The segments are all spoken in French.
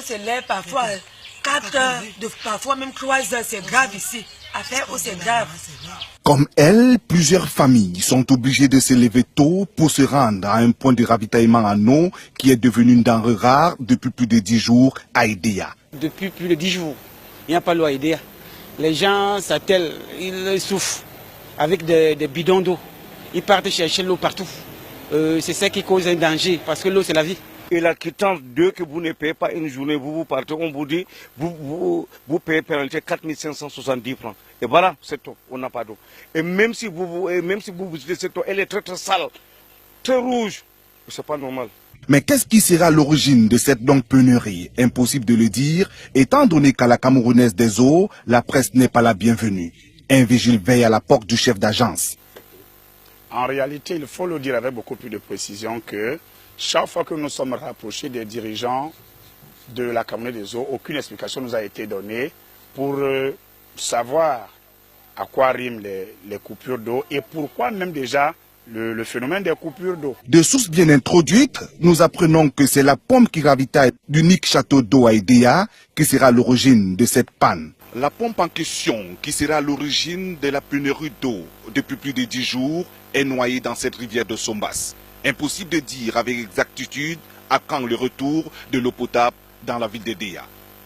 se lève parfois 4 heures, parfois même 3 heures, c'est grave ici. Affaire où c'est grave. Comme elle, plusieurs familles sont obligées de se lever tôt pour se rendre à un point de ravitaillement en eau qui est devenu une denrée rare depuis plus de 10 jours à Edea. Depuis plus de 10 jours, il n'y a pas l'eau à Edea. Les gens s'attellent, ils souffrent avec des bidons d'eau. Ils partent chercher l'eau partout. C'est ça qui cause un danger parce que l'eau c'est la vie. Et la quittance d'eux que vous ne payez pas une journée, vous partez, on vous dit, vous payez pénalité 4 570 francs. Et voilà, c'est tout, on n'a pas d'eau. Et même si vous visitez cette eau, elle est très très sale, très rouge. C'est pas normal. Mais qu'est-ce qui sera l'origine de cette longue pénurie? Impossible de le dire, étant donné qu'à la Camerounaise des eaux, la presse n'est pas la bienvenue. Un vigile veille à la porte du chef d'agence. En réalité, il faut le dire avec beaucoup plus de précision que chaque fois que nous sommes rapprochés des dirigeants de la Camerounaise des eaux, aucune explication nous a été donnée pour savoir à quoi riment les coupures d'eau et pourquoi même déjà le phénomène des coupures d'eau. De sources bien introduites, nous apprenons que c'est la pompe qui ravitaille l'unique château d'eau à Edea qui sera l'origine de cette panne. La pompe en question, qui sera l'origine de la pénurie d'eau depuis plus de 10 jours, est noyée dans cette rivière de Sombas. Impossible de dire avec exactitude à quand le retour de l'eau potable dans la ville d'Edea.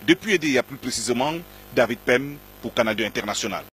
Depuis Edea plus précisément, David Pem pour Canada International.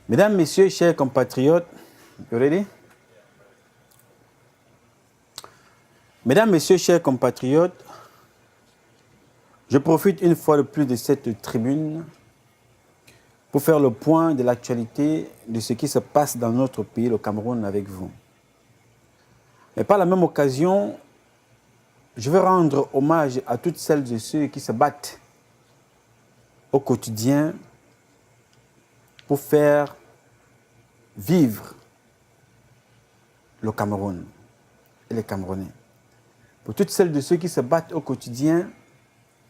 Mesdames, Messieurs, chers compatriotes, you ready? Mesdames, Messieurs, chers compatriotes, je profite une fois de plus de cette tribune pour faire le point de l'actualité de ce qui se passe dans notre pays, le Cameroun, avec vous. Mais par la même occasion, je veux rendre hommage à toutes celles et ceux qui se battent au quotidien pour faire vivre le Cameroun et les Camerounais. Pour toutes celles et ceux qui se battent au quotidien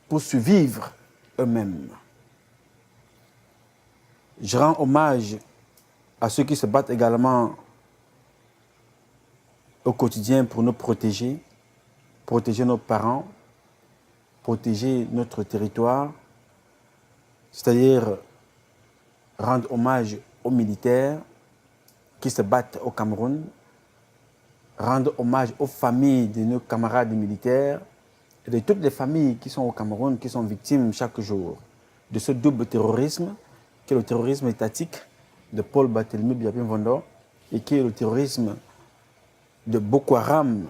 pour survivre eux-mêmes. Je rends hommage à ceux qui se battent également au quotidien pour nous protéger, protéger nos parents, protéger notre territoire, c'est-à-dire rendre hommage aux militaires qui se battent au Cameroun, rendre hommage aux familles de nos camarades militaires et de toutes les familles qui sont au Cameroun, qui sont victimes chaque jour de ce double terrorisme, qui est le terrorisme étatique de Paul Barthélemy Biapin Vondo et qui est le terrorisme de Boko Haram,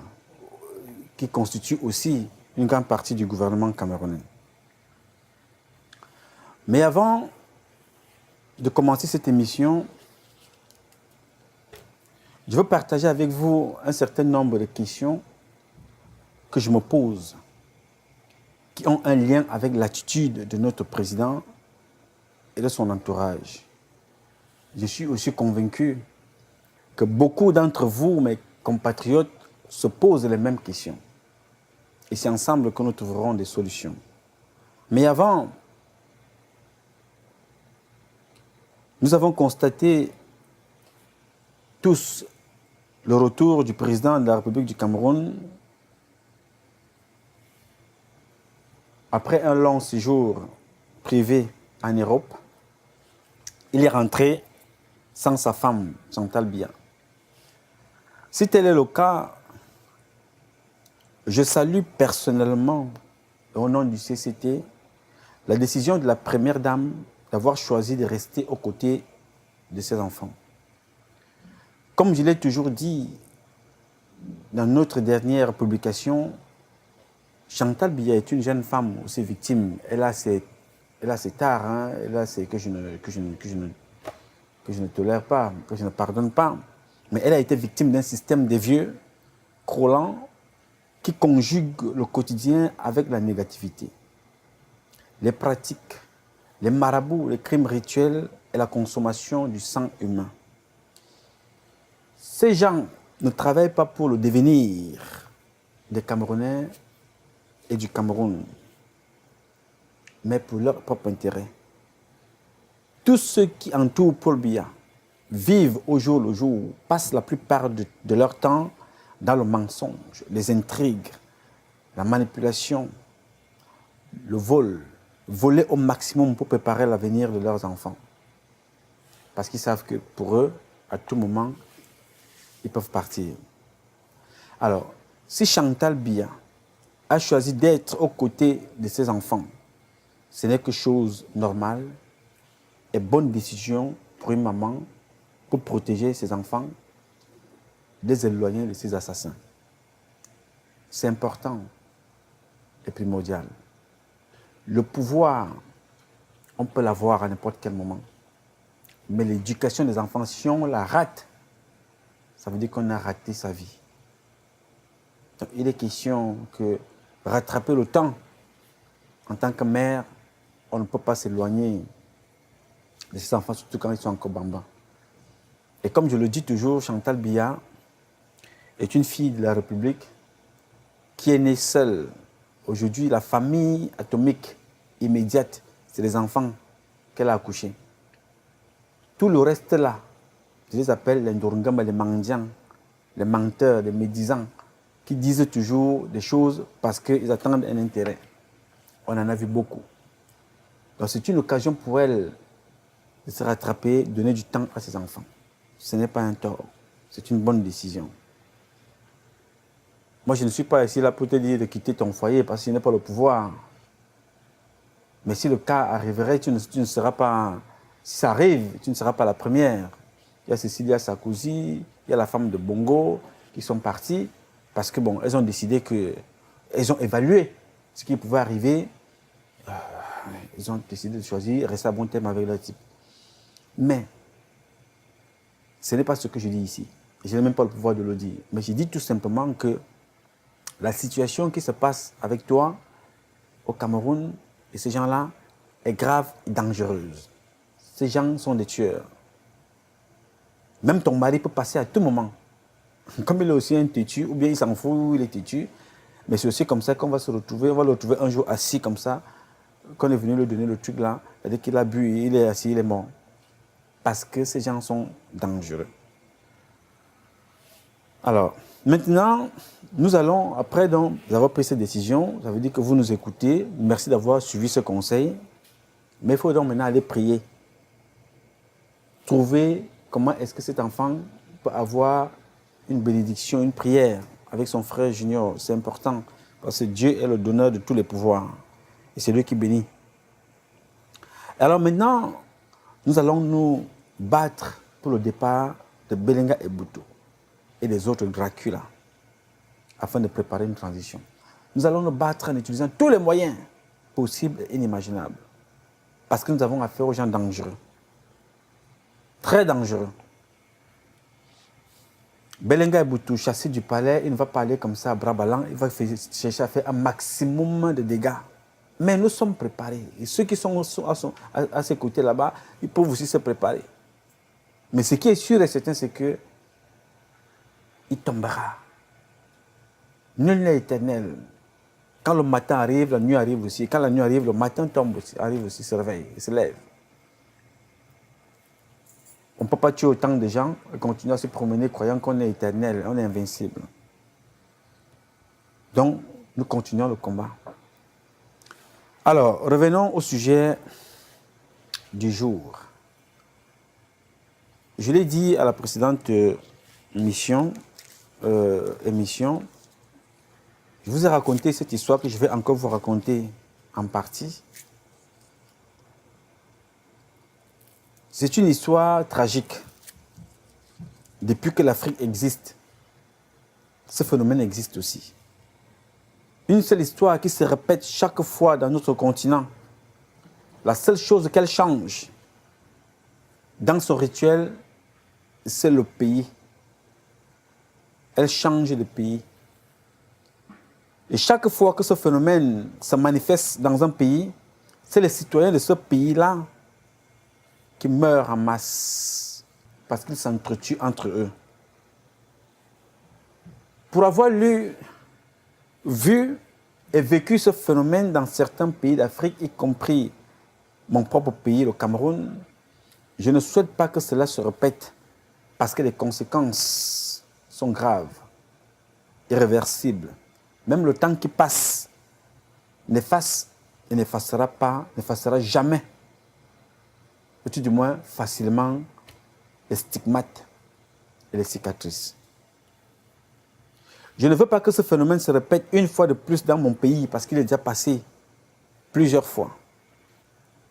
qui constitue aussi une grande partie du gouvernement camerounais. Mais avant de commencer cette émission, je veux partager avec vous un certain nombre de questions que je me pose, qui ont un lien avec l'attitude de notre président et de son entourage. Je suis aussi convaincu que beaucoup d'entre vous, mes compatriotes, se posent les mêmes questions. Et c'est ensemble que nous trouverons des solutions. Mais avant, nous avons constaté tous le retour du président de la République du Cameroun après un long séjour privé en Europe. Il est rentré sans sa femme, Chantal Biya. Si tel est le cas, je salue personnellement, au nom du CCT, la décision de la première dame d'avoir choisi de rester aux côtés de ses enfants. Comme je l'ai toujours dit dans notre dernière publication, Chantal Biya est une jeune femme aussi victime. Elle a ses tares, hein, elle a ses que je ne tolère pas, que je ne pardonne pas. Mais elle a été victime d'un système de vieux, croulant, qui conjugue le quotidien avec la négativité. Les pratiques, les marabouts, les crimes rituels et la consommation du sang humain. Ces gens ne travaillent pas pour le devenir des Camerounais et du Cameroun, mais pour leur propre intérêt. Tous ceux qui entourent Paul Biya vivent au jour le jour, passent la plupart de leur temps dans le mensonge, les intrigues, la manipulation, le vol, voler au maximum pour préparer l'avenir de leurs enfants. Parce qu'ils savent que pour eux, à tout moment, ils peuvent partir. Alors, si Chantal Biya a choisi d'être aux côtés de ses enfants, ce n'est que chose normale et bonne décision pour une maman pour protéger ses enfants des éloignés de ses assassins. C'est important et primordial. Le pouvoir, on peut l'avoir à n'importe quel moment. Mais l'éducation des enfants, si on la rate, ça veut dire qu'on a raté sa vie. Donc, il est question que rattraper le temps, en tant que mère, on ne peut pas s'éloigner de ses enfants, surtout quand ils sont encore bambins. Et comme je le dis toujours, Chantal Biya est une fille de la République qui est née seule. Aujourd'hui, la famille atomique immédiate, c'est les enfants qu'elle a accouchés. Tout le reste là, je les appelle les Ndorongamba, les mendiants, les menteurs, les médisants, qui disent toujours des choses parce qu'ils attendent un intérêt. On en a vu beaucoup. Donc c'est une occasion pour elle de se rattraper, de donner du temps à ses enfants. Ce n'est pas un tort, c'est une bonne décision. Moi, je ne suis pas ici là pour te dire de quitter ton foyer parce que je n'ai pas le pouvoir. Mais si le cas arriverait, tu ne seras pas... Si ça arrive, tu ne seras pas la première. Il y a Cécilia Sarkozy, il y a la femme de Bongo qui sont parties parce que bon, elles ont décidé que... Elles ont évalué ce qui pouvait arriver. Ils ont décidé de choisir, rester à bon terme avec leur type. Mais, ce n'est pas ce que je dis ici. Je n'ai même pas le pouvoir de le dire. Mais je dis tout simplement que la situation qui se passe avec toi au Cameroun et ces gens-là est grave et dangereuse. Ces gens sont des tueurs. Même ton mari peut passer à tout moment. Comme il est aussi un têtu, ou bien il s'en fout, il est têtu. Mais c'est aussi comme ça qu'on va se retrouver. On va le retrouver un jour assis comme ça. Qu'on est venu lui donner le truc là. C'est-à-dire qu'il a bu, il est assis, il est mort. Parce que ces gens sont dangereux. Alors, maintenant, nous allons, après donc, avoir pris cette décision, ça veut dire que vous nous écoutez. Merci d'avoir suivi ce conseil. Mais il faut donc maintenant aller prier. Trouver comment est-ce que cet enfant peut avoir une bénédiction, une prière avec son frère junior. C'est important parce que Dieu est le donneur de tous les pouvoirs. Et c'est lui qui bénit. Alors maintenant, nous allons nous battre pour le départ de Belenga et Boutou et des autres Dracula afin de préparer une transition. Nous allons nous battre en utilisant tous les moyens possibles et inimaginables parce que nous avons affaire aux gens dangereux, très dangereux. Belenga et Boutou, chassé du palais, il ne va pas aller comme ça à bras ballants, il va chercher à faire un maximum de dégâts. Mais nous sommes préparés. Et ceux qui sont à ses côtés là-bas, ils peuvent aussi se préparer. Mais ce qui est sûr et certain, c'est que il tombera. Nul n'est éternel. Quand le matin arrive, la nuit arrive aussi. Quand la nuit arrive, le matin tombe aussi, arrive aussi, se réveille, il se lève. On ne peut pas tuer autant de gens et continuer à se promener croyant qu'on est éternel, on est invincible. Donc, nous continuons le combat. Alors, revenons au sujet du jour. Je l'ai dit à la précédente mission, émission, je vous ai raconté cette histoire que je vais encore vous raconter en partie. C'est une histoire tragique. Depuis que l'Afrique existe, ce phénomène existe aussi. Une seule histoire qui se répète chaque fois dans notre continent. La seule chose qu'elle change dans son rituel, c'est le pays. Elle change de pays. Et chaque fois que ce phénomène se manifeste dans un pays, c'est les citoyens de ce pays-là qui meurent en masse parce qu'ils s'entretuent entre eux. Pour avoir vu et vécu ce phénomène dans certains pays d'Afrique, y compris mon propre pays, le Cameroun, je ne souhaite pas que cela se répète parce que les conséquences sont graves, irréversibles. Même le temps qui passe n'efface et n'effacera jamais, ou tout du moins facilement, les stigmates et les cicatrices. Je ne veux pas que ce phénomène se répète une fois de plus dans mon pays parce qu'il est déjà passé plusieurs fois.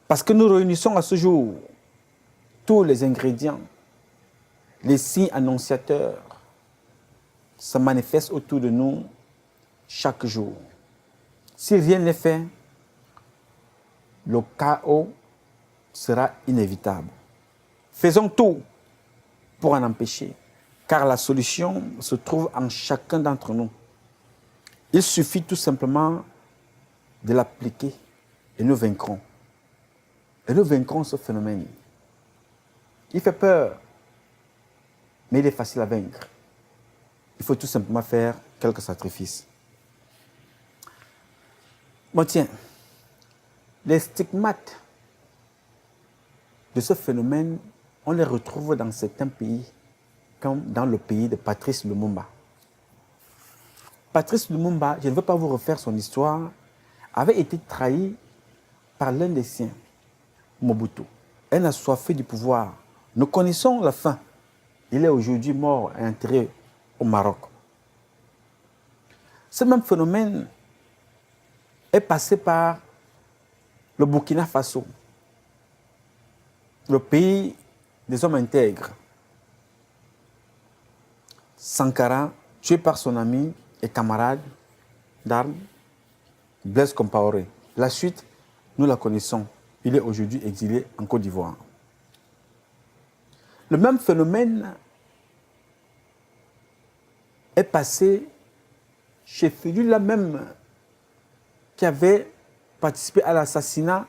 Parce que nous réunissons à ce jour tous les ingrédients, les signes annonciateurs se manifestent autour de nous chaque jour. Si rien n'est fait, le chaos sera inévitable. Faisons tout pour en empêcher, car la solution se trouve en chacun d'entre nous. Il suffit tout simplement de l'appliquer et nous vaincrons. Et nous vaincrons ce phénomène. Il fait peur, mais il est facile à vaincre. Il faut tout simplement faire quelques sacrifices. Bon, tiens, les stigmates de ce phénomène, on les retrouve dans certains pays, comme dans le pays de Patrice Lumumba. Patrice Lumumba, je ne veux pas vous refaire son histoire, avait été trahi par l'un des siens, Mobutu. Un assoiffé du pouvoir. Nous connaissons la fin. Il est aujourd'hui mort et enterré au Maroc. Ce même phénomène est passé par le Burkina Faso, le pays des hommes intègres. Sankara, tué par son ami et camarade d'armes, Blaise Compaoré. La suite, nous la connaissons. Il est aujourd'hui exilé en Côte d'Ivoire. Le même phénomène est passé chez celui-là même qui avait participé à l'assassinat,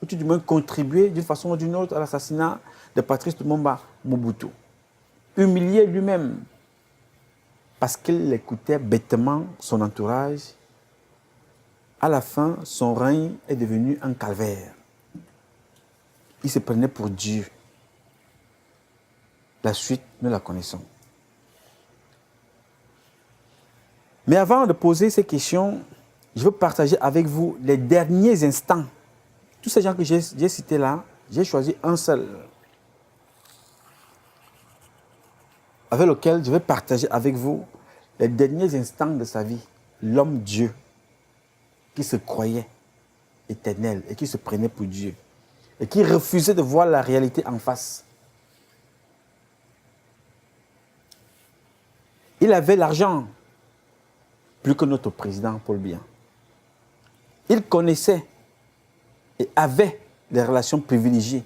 ou tout du moins contribué d'une façon ou d'une autre à l'assassinat de Patrice Lumumba, Mobutu. Humilié lui-même, parce qu'il écoutait bêtement son entourage. À la fin, son règne est devenu un calvaire. Il se prenait pour Dieu. La suite, nous la connaissons. Mais avant de poser ces questions, je veux partager avec vous les derniers instants. Tous ces gens que j'ai cités là, j'ai choisi un seul, avec lequel je vais partager avec vous les derniers instants de sa vie. L'homme Dieu, qui se croyait éternel et qui se prenait pour Dieu, et qui refusait de voir la réalité en face. Il avait l'argent, plus que notre président Paul Biya. Il connaissait et avait des relations privilégiées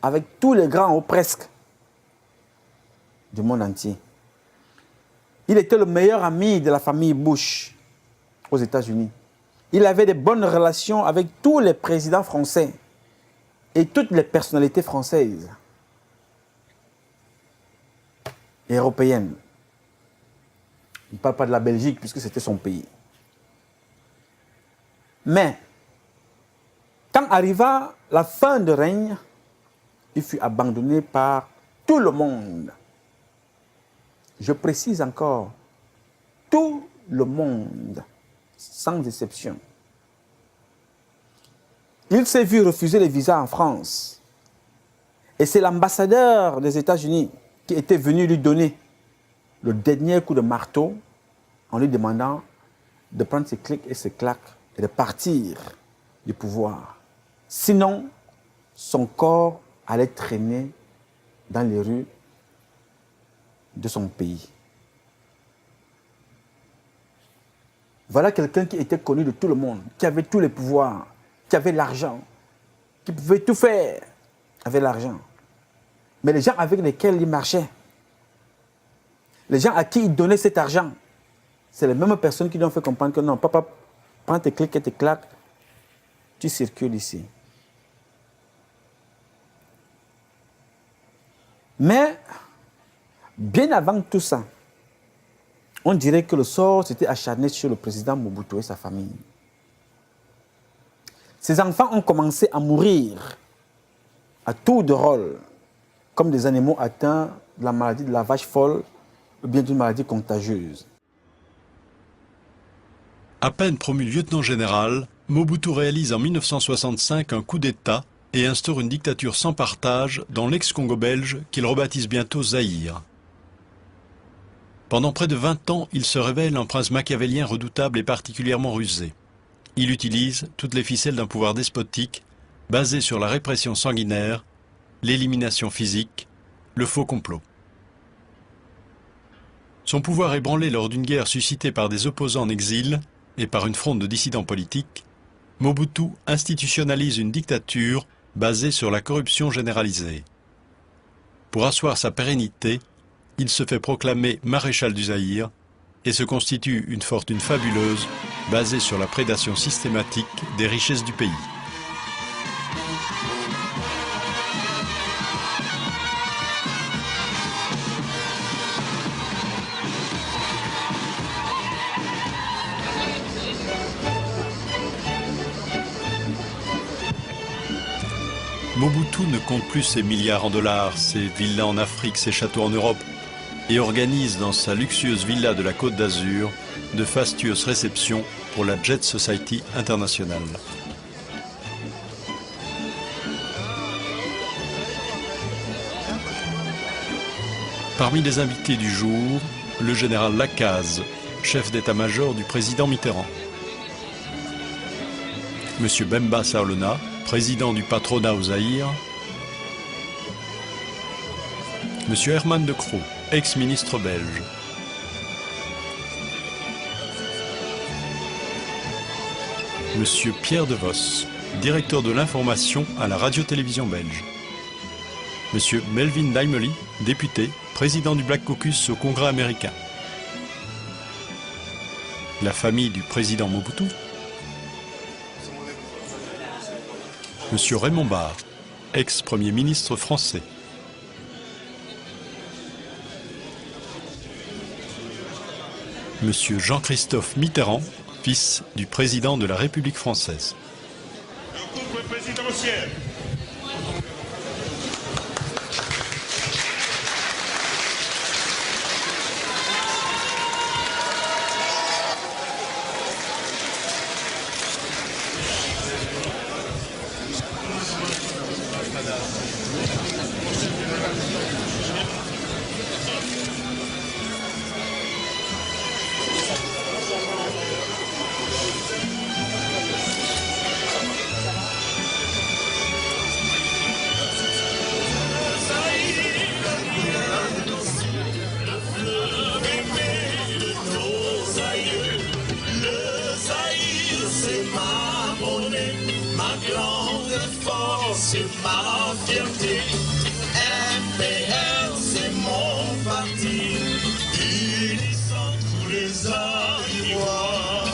avec tous les grands ou presque du monde entier. Il était le meilleur ami de la famille Bush aux États-Unis. Il avait de bonnes relations avec tous les présidents français et toutes les personnalités françaises et européennes. Il ne parle pas de la Belgique puisque c'était son pays. Mais, quand arriva la fin de règne, il fut abandonné par tout le monde. Je précise encore, tout le monde, sans exception. Il s'est vu refuser les visas en France. Et c'est l'ambassadeur des États-Unis qui était venu lui donner le dernier coup de marteau en lui demandant de prendre ses clics et ses claques et de partir du pouvoir. Sinon, son corps allait traîner dans les rues de son pays. Voilà quelqu'un qui était connu de tout le monde, qui avait tous les pouvoirs, qui avait l'argent, qui pouvait tout faire avec l'argent. Mais les gens avec lesquels il marchait, les gens à qui il donnait cet argent, c'est les mêmes personnes qui lui ont fait comprendre que non, papa, prends tes clics et tes claques, tu circules ici. Mais, bien avant tout ça, on dirait que le sort s'était acharné sur le président Mobutu et sa famille. Ses enfants ont commencé à mourir à tour de rôle, comme des animaux atteints de la maladie de la vache folle ou bien d'une maladie contagieuse. À peine promu lieutenant général, Mobutu réalise en 1965 un coup d'État et instaure une dictature sans partage dans l'ex-Congo belge qu'il rebaptise bientôt Zaïre. Pendant près de 20 ans, il se révèle un prince machiavélien redoutable et particulièrement rusé. Il utilise toutes les ficelles d'un pouvoir despotique basé sur la répression sanguinaire, l'élimination physique, le faux complot. Son pouvoir ébranlé lors d'une guerre suscitée par des opposants en exil et par une fronde de dissidents politiques, Mobutu institutionnalise une dictature basée sur la corruption généralisée. Pour asseoir sa pérennité, il se fait proclamer maréchal du Zaïre et se constitue une fortune fabuleuse basée sur la prédation systématique des richesses du pays. Mobutu ne compte plus ses milliards en dollars, ses villas en Afrique, ses châteaux en Europe, et organise dans sa luxueuse villa de la Côte d'Azur de fastueuses réceptions pour la Jet Society internationale. Parmi les invités du jour, le général Lacaze, chef d'état-major du président Mitterrand. Monsieur Bemba Sarlona, président du patronat au Zaïre. Monsieur Herman de Croo, ex-ministre belge. Monsieur Pierre de Vos, directeur de l'information à la radio-télévision belge. Monsieur Melvin Daimeli, député, président du Black Caucus au Congrès américain. La famille du président Mobutu. Monsieur Raymond Barre, ex-premier ministre français. Monsieur Jean-Christophe Mitterrand, fils du président de la République française. Le couple présidentiel. C'est ma fierté, MPR c'est mon parti, unissant tous les Arivois.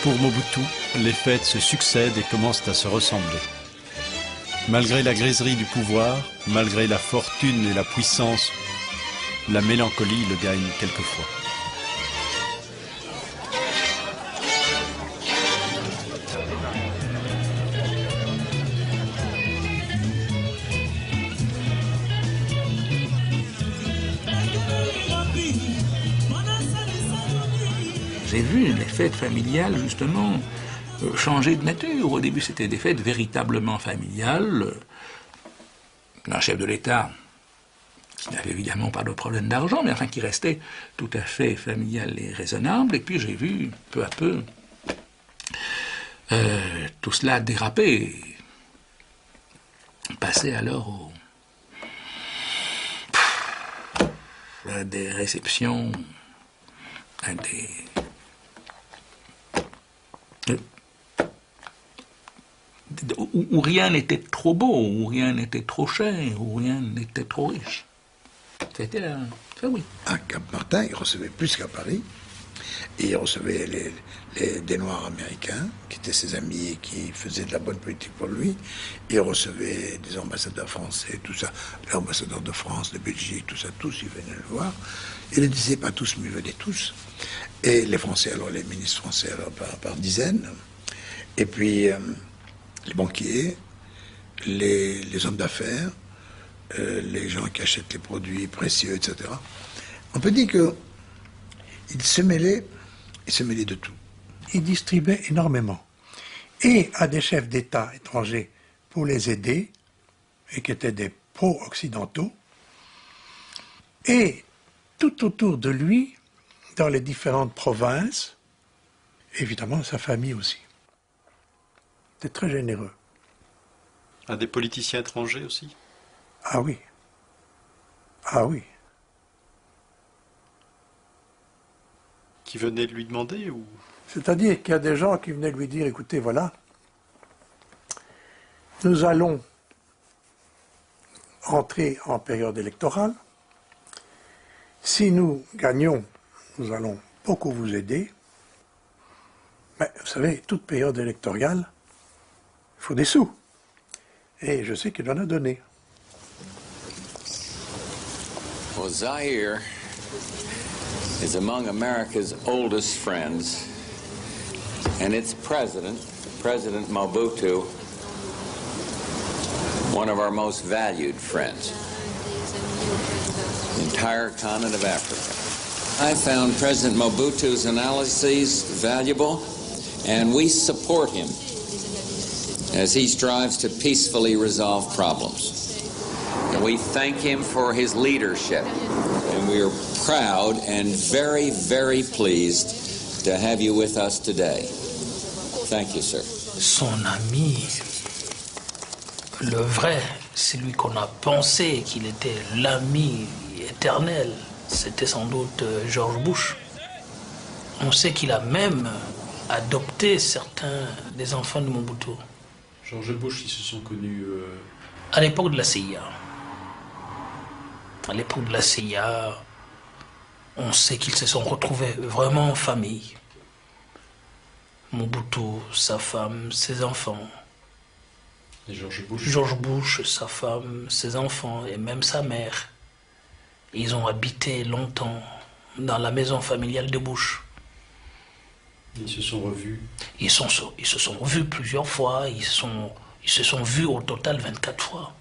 Pour Mobutu, les fêtes se succèdent et commencent à se ressembler. Malgré la griserie du pouvoir, malgré la fortune et la puissance, la mélancolie le gagne quelquefois. J'ai vu les fêtes familiales, justement, changer de nature. Au début, c'était des fêtes véritablement familiales. Un chef de l'État qui n'avait évidemment pas de problème d'argent, mais enfin qui restait tout à fait familial et raisonnable. Et puis j'ai vu, peu à peu, tout cela déraper. Passer alors à des réceptions, à des... où rien n'était trop beau, où rien n'était trop cher, où rien n'était trop riche. C'était là, ça oui. À Cap-Martin, il recevait plus qu'à Paris. Et il recevait des Noirs américains, qui étaient ses amis et qui faisaient de la bonne politique pour lui. Il recevait des ambassadeurs français, tout ça. L'ambassadeur de France, de Belgique, tout ça, tous, ils venaient le voir. Il ne disait pas tous, mais ils venaient tous. Et les Français, alors les ministres français, alors par dizaines. Et puis, les banquiers, les hommes d'affaires, les gens qui achètent les produits précieux, etc. On peut dire qu'il se mêlait de tout. Il distribuait énormément. Et à des chefs d'État étrangers pour les aider, et qui étaient des pro-occidentaux, et tout autour de lui, dans les différentes provinces, évidemment sa famille aussi. C'était très généreux. À des politiciens étrangers aussi? Ah oui. Ah oui. Qui venaient lui demander ou... C'est-à-dire qu'il y a des gens qui venaient lui dire, écoutez, voilà, nous allons entrer en période électorale. Si nous gagnons, nous allons beaucoup vous aider. Mais vous savez, toute période électorale, il faut des sous. Et je sais qu'il en a donné. Well, Zaire is among America's oldest friends, and its president, President Mobutu, one of our most valued friends. The entire continent of Africa. I found President Mobutu's analyses valuable, and we support him as he strives to peacefully resolve problems. And we thank him for his leadership, and we are proud and very, very pleased to have you with us today. Thank you, sir. Son ami, le vrai, celui qu'on a pensé qu'il était l'ami éternel, c'était sans doute George Bush. On sait qu'il a même adopté certains des enfants de Mobutu. George Bush, ils se sont connus... À l'époque de la CIA. À l'époque de la CIA, on sait qu'ils se sont retrouvés vraiment en famille. Mobutu, sa femme, ses enfants. Et George Bush? George Bush, sa femme, ses enfants et même sa mère. Ils ont habité longtemps dans la maison familiale de Bush. Ils se sont revus? Ils se sont revus plusieurs fois. Ils se sont vus au total 24 fois.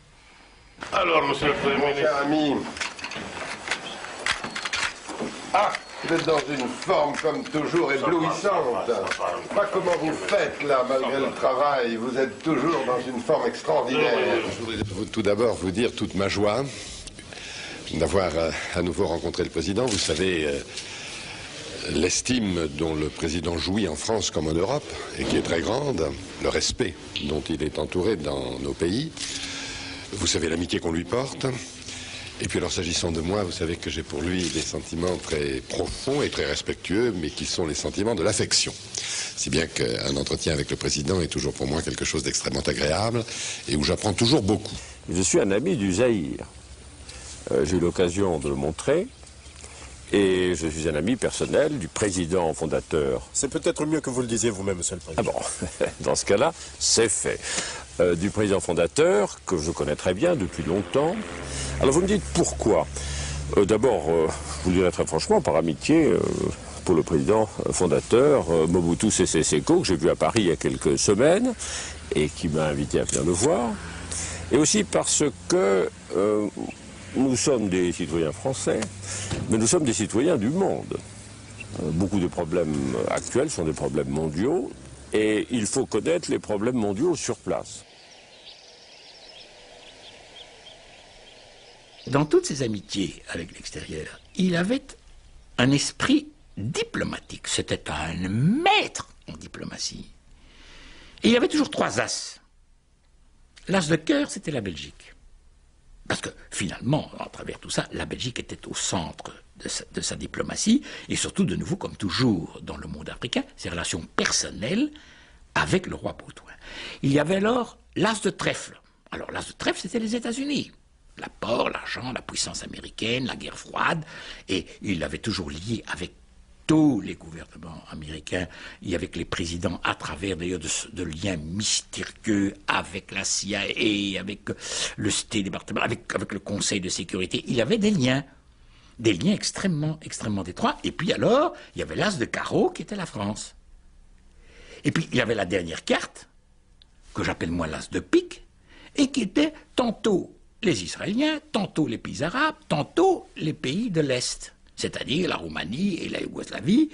Alors, monsieur le Premier ministre... Mon cher ami... Ah, vous êtes dans une forme comme toujours éblouissante. Pas comment vous faites là, malgré le travail. Vous êtes toujours dans une forme extraordinaire. Je voudrais tout d'abord vous dire toute ma joie d'avoir à nouveau rencontré le président. Vous savez, l'estime dont le président jouit en France comme en Europe, et qui est très grande, le respect dont il est entouré dans nos pays. Vous savez l'amitié qu'on lui porte. Et puis alors, s'agissant de moi, vous savez que j'ai pour lui des sentiments très profonds et très respectueux, mais qui sont les sentiments de l'affection. Si bien qu'un entretien avec le président est toujours pour moi quelque chose d'extrêmement agréable et où j'apprends toujours beaucoup. Je suis un ami du Zaïre. J'ai eu l'occasion de le montrer. Et je suis un ami personnel du président fondateur. C'est peut-être mieux que vous le disiez vous-même, monsieur le président. Ah bon, dans ce cas-là, c'est fait. du président fondateur, que je connais très bien depuis longtemps. Alors vous me dites pourquoi? D'abord, je vous le dirai très franchement, par amitié pour le président fondateur, Mobutu Sese Seko, que j'ai vu à Paris il y a quelques semaines, et qui m'a invité à venir le voir. Et aussi parce que nous sommes des citoyens français, mais nous sommes des citoyens du monde. Beaucoup de problèmes actuels sont des problèmes mondiaux, et il faut connaître les problèmes mondiaux sur place. Dans toutes ses amitiés avec l'extérieur, il avait un esprit diplomatique. C'était un maître en diplomatie. Et il avait toujours 3 as. L'as de cœur, c'était la Belgique. Parce que finalement, à travers tout ça, la Belgique était au centre de sa diplomatie, et surtout, de nouveau, comme toujours dans le monde africain, ses relations personnelles avec le roi Baudouin. Il y avait alors l'as de trèfle. Alors l'as de trèfle, c'était les États-Unis. L'apport, l'argent, la puissance américaine, la guerre froide, et il l'avait toujours lié avec tous les gouvernements américains et avec les présidents, à travers d'ailleurs de liens mystérieux avec la CIA, avec le State Department, avec le Conseil de sécurité. Il avait des liens extrêmement étroits. Et puis alors, il y avait l'as de carreau qui était la France. Et puis il y avait la dernière carte, que j'appelle moi l'as de pique, et qui était tantôt les Israéliens, tantôt les pays arabes, tantôt les pays de l'Est, c'est-à-dire la Roumanie et la Yougoslavie,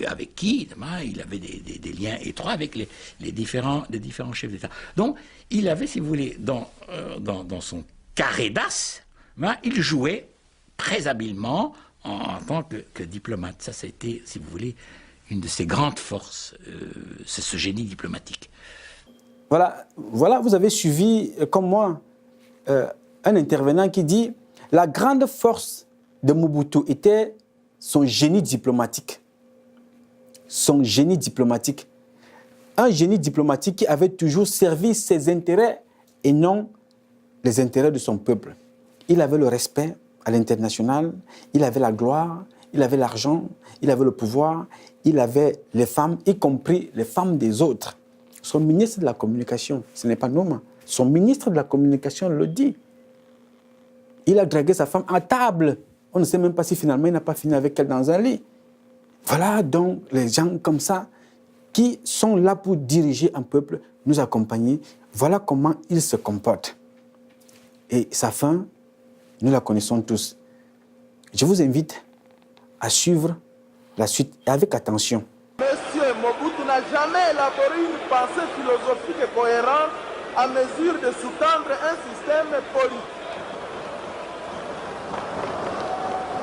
avec qui évidemment, il avait des liens étroits avec les différents chefs d'État. Donc, il avait, si vous voulez, dans son carré d'as, il jouait très habilement en tant que diplomate. Ça a été, si vous voulez, une de ses grandes forces, c'est ce génie diplomatique. Voilà, vous avez suivi, comme moi, un intervenant qui dit « La grande force de Mobutu était son génie diplomatique. » Son génie diplomatique. Un génie diplomatique qui avait toujours servi ses intérêts et non les intérêts de son peuple. Il avait le respect à l'international, il avait la gloire, il avait l'argent, il avait le pouvoir, il avait les femmes, y compris les femmes des autres. Son ministre de la Communication, ce n'est pas Noma, son ministre de la Communication le dit. Il a dragué sa femme à table. On ne sait même pas si finalement il n'a pas fini avec elle dans un lit. Voilà donc les gens comme ça qui sont là pour diriger un peuple, nous accompagner. Voilà comment ils se comportent. Et sa fin, nous la connaissons tous. Je vous invite à suivre la suite avec attention. Monsieur Mobutu n'a jamais élaboré une pensée philosophique et cohérente à mesure de sous-tendre un système politique.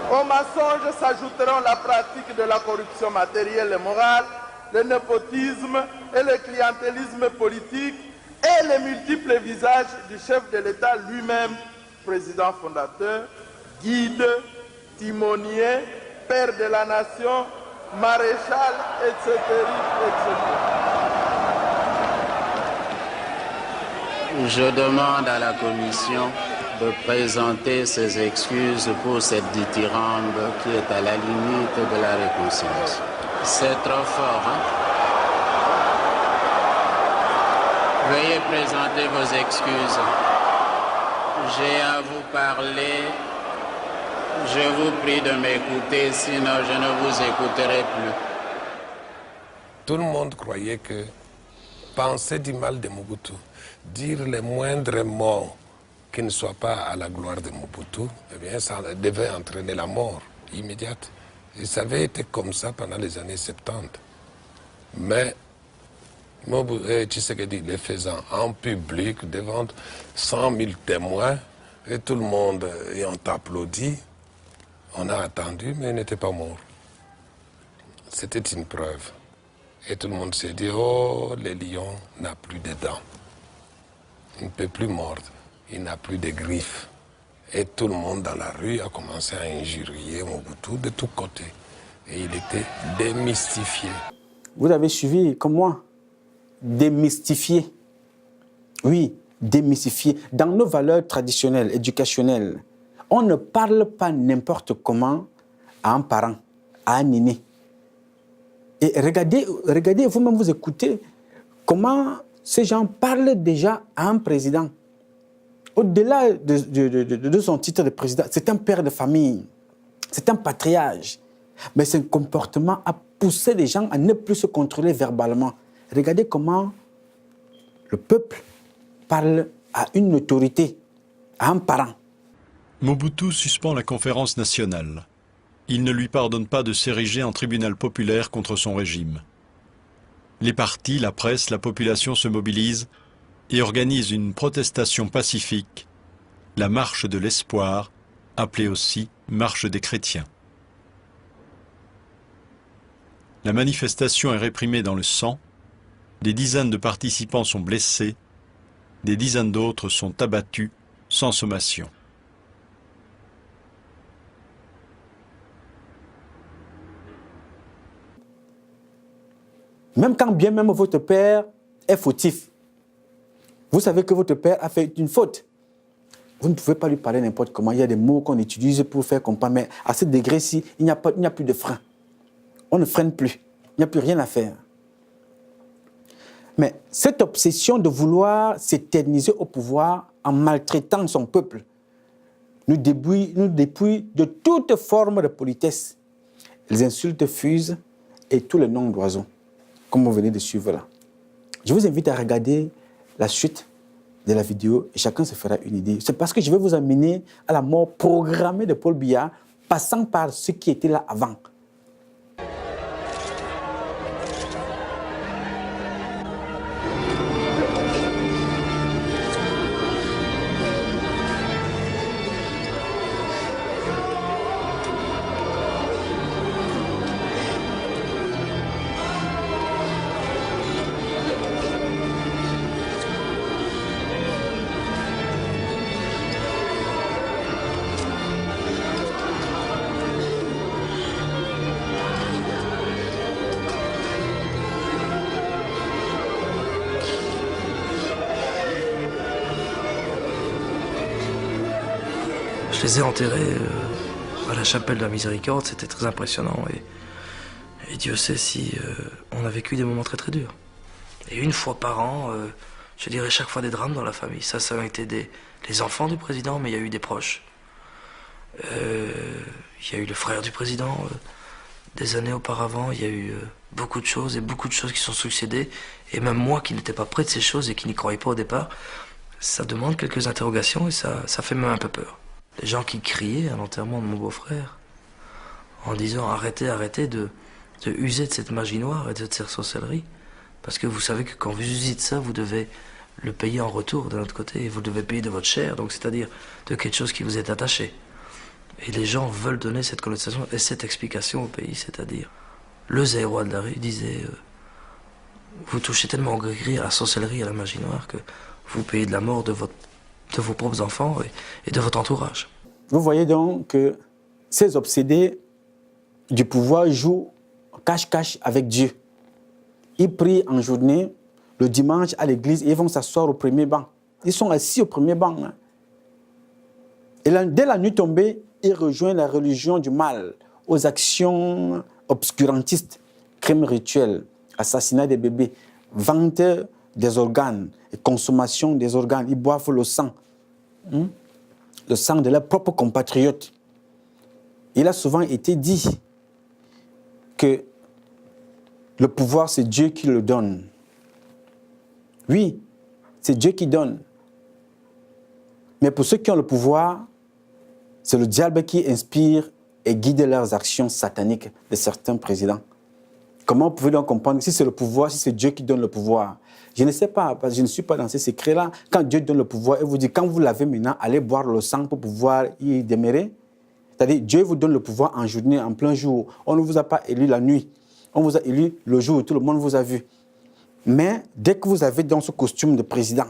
Au mensonge s'ajouteront la pratique de la corruption matérielle et morale, le népotisme et le clientélisme politique et les multiples visages du chef de l'État lui-même, président fondateur, guide, timonier, père de la nation, maréchal, etc., etc. Je demande à la Commission de présenter ses excuses pour cette dithyrambe qui est à la limite de la réconciliation. C'est trop fort, hein? Veuillez présenter vos excuses. J'ai à vous parler. Je vous prie de m'écouter, sinon je ne vous écouterai plus. Tout le monde croyait que penser du mal de Mobutu, dire les moindres mots qui ne soient pas à la gloire de Mobutu, eh bien, ça devait entraîner la mort immédiate. Et ça avait été comme ça pendant les années 70. Mais Tshisekedi le faisant en public, devant 100 000 témoins, et tout le monde ayant applaudi, on a attendu, mais il n'était pas mort. C'était une preuve. Et tout le monde s'est dit, oh, le lion n'a plus de dents. Il ne peut plus mordre. Il n'a plus de griffes. Et tout le monde dans la rue a commencé à injurier Mobutu de tous côtés. Et il était démystifié. Vous avez suivi, comme moi, démystifié. Oui, démystifié. Dans nos valeurs traditionnelles, éducationnelles, on ne parle pas n'importe comment à un parent, à un aîné. Et regardez vous-même, vous écoutez comment ces gens parlent déjà à un président. Au-delà de son titre de président, c'est un père de famille, c'est un patriarche. Mais ce comportement a poussé les gens à ne plus se contrôler verbalement. Regardez comment le peuple parle à une autorité, à un parent. Mobutu suspend la conférence nationale. Il ne lui pardonne pas de s'ériger en tribunal populaire contre son régime. Les partis, la presse, la population se mobilisent et organisent une protestation pacifique, la marche de l'espoir, appelée aussi marche des chrétiens. La manifestation est réprimée dans le sang, des dizaines de participants sont blessés, des dizaines d'autres sont abattus sans sommation. Même quand bien même votre père est fautif, vous savez que votre père a fait une faute. Vous ne pouvez pas lui parler n'importe comment. Il y a des mots qu'on utilise pour faire comprendre, mais à ce degré-ci, il n'y a plus de frein. On ne freine plus. Il n'y a plus rien à faire. Mais cette obsession de vouloir s'éterniser au pouvoir en maltraitant son peuple nous dépouille de toute forme de politesse. Les insultes fusent et tous les noms d'oiseaux, comme vous venez de suivre là. Je vous invite à regarder la suite de la vidéo et chacun se fera une idée. C'est parce que je vais vous amener à la mort programmée de Paul Biya, passant par ce qui était là avant. Je les ai enterrés à la chapelle de la Miséricorde, c'était très impressionnant. Et Dieu sait si on a vécu des moments très très durs. Et une fois par an, je dirais chaque fois des drames dans la famille. Ça a été les enfants du président, mais il y a eu des proches. Il y a eu le frère du président. Des années auparavant, il y a eu beaucoup de choses et beaucoup de choses qui sont succédées. Et même moi qui n'étais pas près de ces choses et qui n'y croyais pas au départ, ça demande quelques interrogations et ça fait même un peu peur. Les gens qui criaient à l'enterrement de mon beau-frère en disant arrêtez de user de cette magie noire et de cette sorcellerie, parce que vous savez que quand vous usez de ça, vous devez le payer en retour de notre côté, et vous devez payer de votre chair, donc c'est-à-dire de quelque chose qui vous est attaché. Et les gens veulent donner cette connotation et cette explication au pays, c'est-à-dire le Zaïrois de la rue disait vous touchez tellement au gris-gris, à la sorcellerie, à la magie noire que vous payez de la mort de vos propres enfants et de votre entourage. Vous voyez donc que ces obsédés du pouvoir jouent cache-cache avec Dieu. Ils prient en journée, le dimanche à l'église, et ils vont s'asseoir au premier banc. Ils sont assis au premier banc. Hein. Et là, dès la nuit tombée, ils rejoignent la religion du mal, aux actions obscurantistes, crimes rituels, assassinat des bébés, vente des organes et consommation des organes. Ils boivent le sang de leurs propres compatriotes. Il a souvent été dit que le pouvoir, c'est Dieu qui le donne. Oui, c'est Dieu qui donne. Mais pour ceux qui ont le pouvoir, c'est le diable qui inspire et guide leurs actions sataniques de certains présidents. Comment vous pouvez donc comprendre si c'est le pouvoir, si c'est Dieu qui donne le pouvoir? Je ne sais pas, parce que je ne suis pas dans ces secrets-là. Quand Dieu donne le pouvoir, il vous dit, quand vous l'avez maintenant, allez boire le sang pour pouvoir y demeurer. C'est-à-dire, Dieu vous donne le pouvoir en journée, en plein jour. On ne vous a pas élu la nuit. On vous a élu le jour où tout le monde vous a vu. Mais dès que vous avez dans ce costume de président,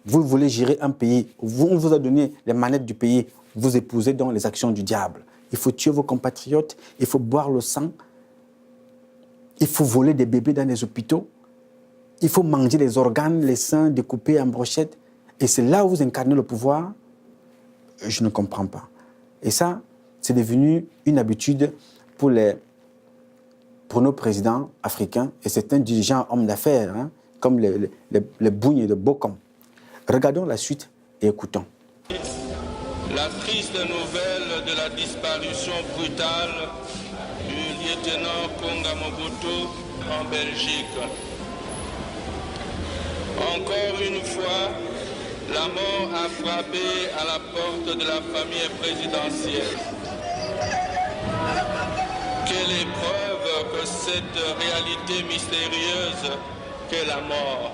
vous voulez gérer un pays, on vous a donné les manettes du pays, vous épousez donc les actions du diable. Il faut tuer vos compatriotes, il faut boire le sang, il faut voler des bébés dans les hôpitaux, il faut manger les organes, les seins découpés en brochettes. Et c'est là où vous incarnez le pouvoir. Je ne comprends pas. Et ça, c'est devenu une habitude pour nos présidents africains. Et c'est un dirigeant homme d'affaires comme les bougnes de Bocom. Regardons la suite et écoutons. La triste nouvelle de la disparition brutale du lieutenant Konga Mobutu en Belgique. Encore une fois, la mort a frappé à la porte de la famille présidentielle. Quelle épreuve que cette réalité mystérieuse qu'est la mort.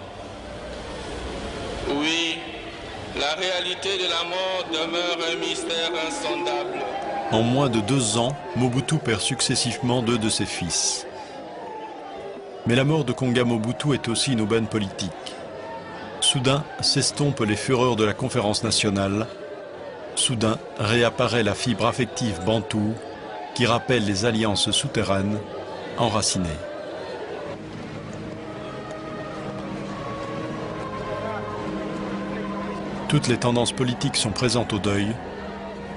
Oui, la réalité de la mort demeure un mystère insondable. En moins de 2 ans, Mobutu perd successivement 2 de ses fils. Mais la mort de Konga Mobutu est aussi une aubaine politique. Soudain s'estompent les fureurs de la conférence nationale. Soudain réapparaît la fibre affective bantoue qui rappelle les alliances souterraines enracinées. Toutes les tendances politiques sont présentes au deuil,